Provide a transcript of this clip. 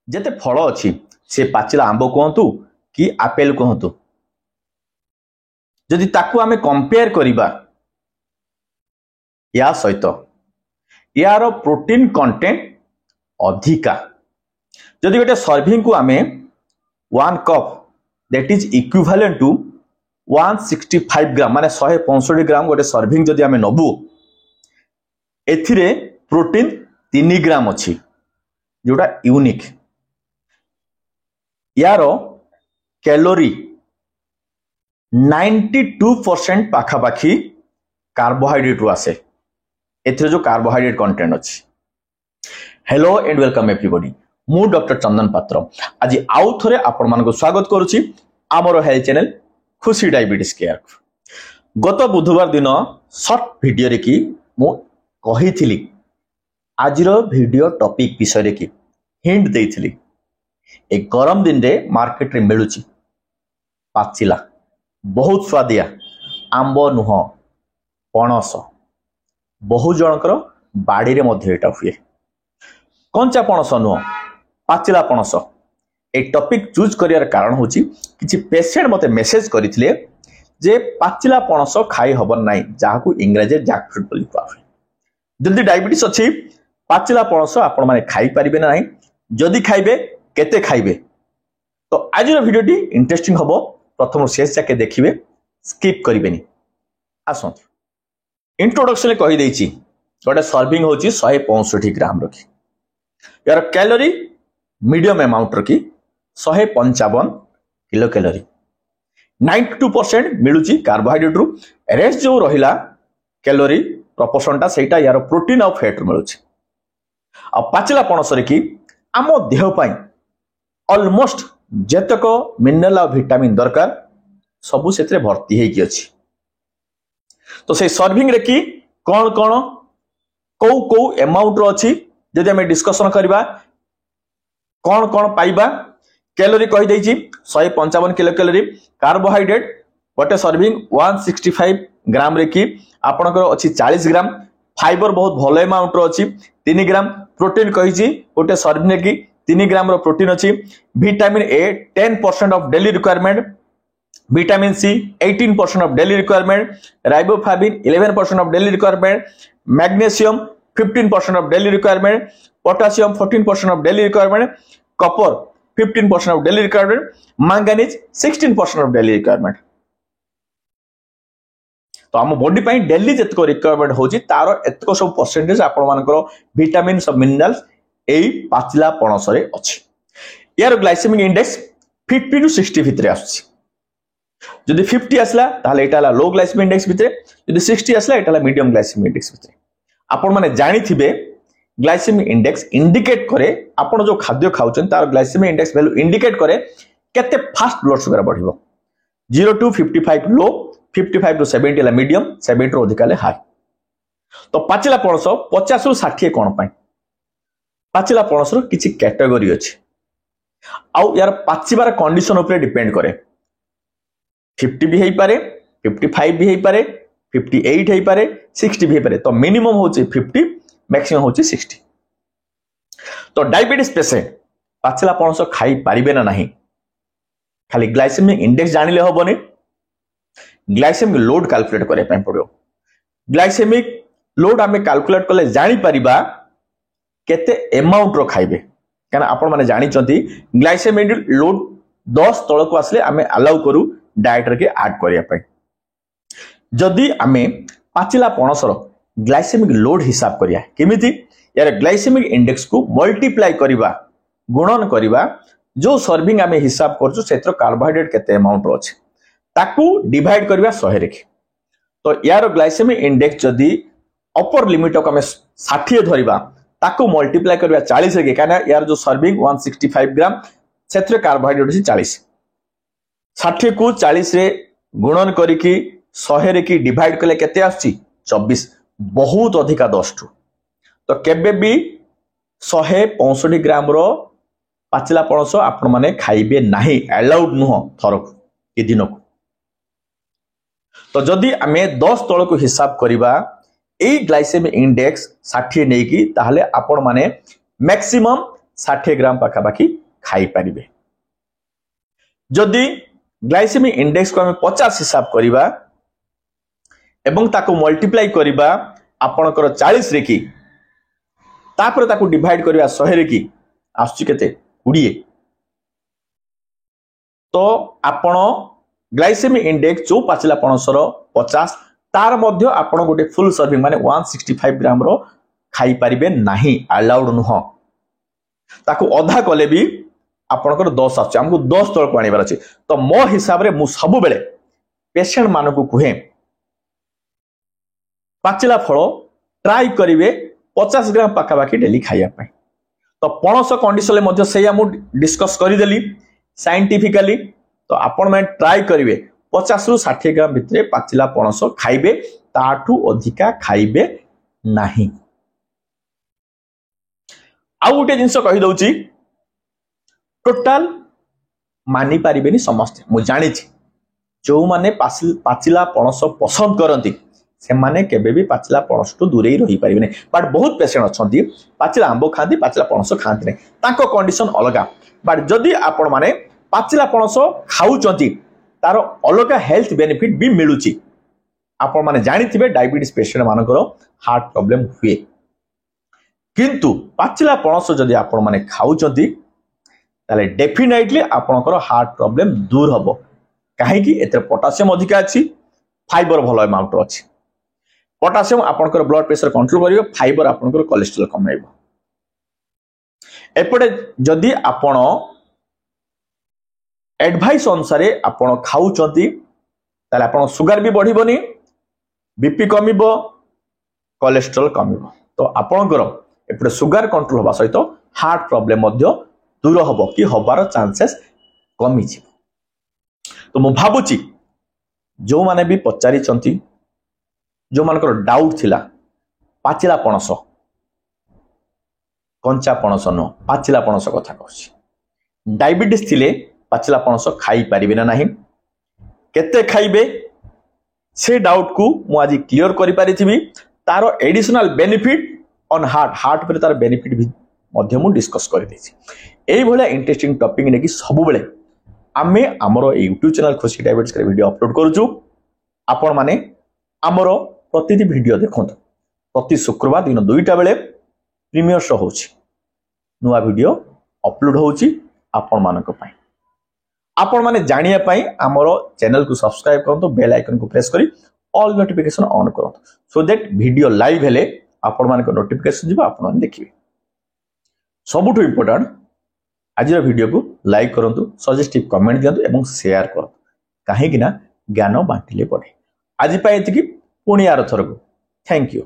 जेते फल अच्छी से पाचिला आंब कहतु कि आपेल कहतु जदि ताकू आमे कंपेयर करिबा या सहित यार प्रोटीन कंटेंट अधिका जदि गोटे सर्विंग को आमे 1 cup that is equivalent to 165 gram माने 165 ग्राम गोटे सर्विंग जदि आमे नबु एथिरे प्रोटीन 3 ग्राम अच्छी जोटा यूनिक यार कैलोरी 92% पाखापाखी कार्बोहाइड्रेट रु आसे एथिरे जो कार्बोहाइड्रेट कंटेंट अच्छी। हेलो एंड वेलकम एवरीबॉडी मु डॉक्टर चंदन पात्र आज आउ थरे आपण मानको स्वागत करूची आमरो हेल्थ चैनल खुशी डायबिटीज केयर। गत बुधवार दिन शॉर्ट वीडियो रे की मु कहिथिली आजिरो वीडियो टॉपिक विषय रे की हिंट देइथिली ए गरम दिन रे मार्केट रे मिलुची पाचिला बहुत स्वादिया आंब नुह पणस बहु जनकर बाड़ी रे मध्य एटा हुए कंचा पणस नुह पाचिला पणस ए टॉपिक चूज करियार कारण होची किछि पेशेंट मते मेसेज करिथिले जे पाचिला पणस खाई हबन नाही जाहाकू इंग्लिश जैकफ्रूट बोली कुआ हुए। जल्दी डायबिटीज अछि पाचिला पणस आपण माने खाई परिबे नाही जदि खाइबे केते खाइबे तो आज वीडियो इंटरेस्टिंग हबो प्रथम शेष जाके देखिबे स्किप करिबेनी। आसो इंट्रोडक्शन ले कहि देछि गोटे सर्विंग होछि 165 ग्राम रखी यार कैलोरी मीडियम अमाउंट रखी 155 किलो कैलोरी 92% मिलुची कार्बोहाइड्रेट रु रेस्ट जो रहिला कैलोरी प्रोपोर्शनटा सेटा यार प्रोटीन और फैट रु मिलुची आ पाचिला पणस रे की आम देह पई ऑलमोस्ट जेतक मिनरल और विटामिन दरकार सबु सेतरे भर्ती हेकी अछि। तो से सर्विंग रे की कौन कौन कौ कौ अमाउंट रो अछि जदि हमें डिस्कशन करबा कौन कौन पाइबा कैलोरी कहि दैछि 155 किलो कैलोरी कार्बोहाइड्रेट गोटे सर्विंग 165 ग्राम रे की आपनकर अछि 40 ग्राम फाइबर बहुत भलो अमाउंट रो अछि 3 ग्राम प्रोटीन कहिछि गोटे सर्विंग रे की 3 ग्राम रो प्रोटीन अछि vitamin A 10% of daily requirement vitamin C 18% of daily requirement riboflavin 11% of daily requirement magnesium 15% of daily requirement potassium 14% of daily requirement copper 15% of daily requirement manganese 16% of daily requirement. तो हम body पई daily जतको requirement होची तारो एतको सब percentage आपण मानकर vitamin सब minerals एई पाचिला पणस रे अछि। यार ग्लाइसेमिक इंडेक्स 50 टू 60 भितरे आछि जदि 50 आसला ताले एटाला लो ग्लाइसेमिक इंडेक्स भितरे जदि 60 आसला एटाला मीडियम ग्लाइसेमिक इंडेक्स भितरे। आपण माने जानि थिबे ग्लाइसेमिक इंडेक्स इंडिकेट करे आपण जो खाद्य खाउछन तार ग्लाइसेमिक इंडेक्स वैल्यू इंडिकेट करे केते फास्ट ब्लड शुगर बढ़िबो 0 टू 55 लो 55 टू 70 ला मीडियम 70 रो अधिक ले हाई। तो पाचिला पणस 50 रु 60 कोन पई पाचिला पणस रो किछि कैटेगरी अछि आउ यार पाचिबार कंडीशन ऊपर डिपेंड करे 50 भी हेई पारे 55 भी हेई पारे 58 हेई पारे 60 भी हेई पारे। तो मिनिमम होची 50 मैक्सिमम होची 60। तो डायबिटीज पेशेंट पाचिला पणस खाई पारिबे ना नाही खाली ग्लाइसेमिक इंडेक्स जानिले होबनी ग्लाइसेमिक लोड कैलकुलेट करे पय पड़ो ग्लाइसेमिक लोड आमे कैलकुलेट करले जानि परिबा केते अमाउंट रो खाइबे कारण आपण माने जानि चंती ग्लाइसेमिक लोड 10 तळ को आसले आमे अलाउ करू डाइट रे के ऐड करिया पय जदी आमे पाचिला पणसर ग्लाइसेमिक लोड हिसाब करिया केमिति यार ग्लाइसेमिक इंडेक्स को मल्टीप्लाई करिबा गुणन करिबा जो सर्विंग आमे हिसाब करछु सेत्र कार्बोहाइड्रेट केते अमाउंट रो अछि ताकू डिवाइड करिबा 100 रे तो यार ग्लाइसेमिक इंडेक्स जदी अपर लिमिट को आमे 60 धरिबा ताकू मल्टीप्लाई करिबा 40 रे काना यार जो सर्विंग 165 ग्राम सेत्र कार्बोहाइड्रेट अछि 40 60 को 40 रे गुणन करिकी 100 रे की डिवाइड कले केते आछि 24 बहुत अधिका 10 टू। तो केबे भी 165 ग्राम रो पाचिला पणस आपण माने खाइबे नाही अलाउड नुह थरक ए दिन को। तो जदी आमे 10 तळ को हिसाब करिबा ए ग्लाइसेमिक इंडेक्स 60 नेकी ताहले आपण माने मैक्सिमम 60 ग्राम पाखापाखी खाई पारिबे। जदि ग्लाइसेमिक इंडेक्स को हम 50 हिसाब करिबा एवं ताको मल्टीप्लाई करिबा आपणकर 40 रे की तापर ताको डिवाइड करिबा 100 रे की आसुची केते 20। तो आपण ग्लाइसेमिक इंडेक्स जो पाचिला पणसर 50 तार मध्य आपण गोटे फुल सर्विंग माने 165 ग्राम रो खाई पारिबे नाही, अलाउड नुह। ताको अधा कले भी आपणकर 10 आछ, हमको 10 तळ को आनिबार अछि। तो मो हिसाब रे मु सब बेले पेशेंट मानको कुहे पाचिला फळ ट्राई करिवे 50 ग्राम पाखा बाकी डेली खाइया पय। तो पणस कंडीशन मध्य सेया मु डिस्कस करि देली साइंटिफिकली। तो आपण में ट्राई करिवे 50 रु 60 ग्राम भितरे पाचिला पणस खाइबे, ताठू अधिका खाइबे नाही। आ गोटे जिंस कहि दउची टोटल मानि पारिबेनी समस्त। मु जानि छी जो माने पाचिला पणस पसंद करंती से माने केबे भी पाचिला पणस तो दूरे ही रही पारिबेनी। बट बहुत पेशेंट अछंती पाचिला आंबो खांती पाचिला पणस खांती नै, ताको कंडीशन अलगा। बट जदि आपण माने पाचिला पणस खाउचंती तार अलगा हेल्थ बेनिफिट भी मिलुची। आपण माने जानिथिबे डायबिटीज पेशेंट मानकर हार्ट प्रॉब्लम हुए, किंतु पाचिला पणस जदि आपण माने खाउचंती ताले डेफिनेटली आपणकर हार्ट प्रॉब्लम दूर हबो। काहे कि एते पोटासियम अधिका अछि, फाइबर भलो अमाउंट अछि। पोटासियम आपणकर ब्लड प्रेशर कंट्रोल करियो, फाइबर आपणकर कोलेस्ट्रॉल कमाइबो। एपटे जदि आपण एडवाइस अनुसार आपण खाउचंती ताले आपण सुगर भी बढ़िबोनी, बीपी कमिबो, कोलेस्ट्रॉल कमिबो। तो आपणकर एपटे सुगर कंट्रोल होबा सहित हार्ट प्रॉब्लम मध्य दूर हबो कि हबार चांसेस कमी छी। तो मु भाबुची जो माने भी पचारि चंती, जो मानकर डाउट थिला पाचिला पणस कंचा पणस न पाचिला पणस कथा कहछि, डायबिटीज थिले पाचिला पणस खाई पारिबे ना नाही, केते खाइबे से डाउट को मु आज क्लियर करि पारिथिबी। तार एडिशनल बेनिफिट ऑन हार्ट पर तार बेनिफिट भी मध्य मु डिस्कस करि दैछि। एई भले इंटरेस्टिंग टॉपिक ने कि सब बेले आमे हमरो YouTube चैनल खुशी डायबिटीज के वीडियो अपलोड करूछु। आपण माने हमरो प्रतिदि वीडियो देखंतु। प्रति शुक्रवार दिन 2टा बेले प्रीमियर शो होछि, नुवा वीडियो अपलोड होछि आपण मानक पई। आपण माने जानिया पई हमरो चैनल को सब्सक्राइब करंतु, बेल आइकन को प्रेस करी ऑल नोटिफिकेशन ऑन करंतु, सो दैट वीडियो लाइव हेले आपण मानक नोटिफिकेशन जिबा आपण माने देखिबे। सबुठु इंपोर्टेंट आज वीडियो को लाइक करंतु, सजेस्टिव कमेंट दियंतु एवं शेयर करंतु, काहे कि ना ज्ञान बांटिले पड़े। आज पाए एतिकी पुणी आर थरको थैंक यू।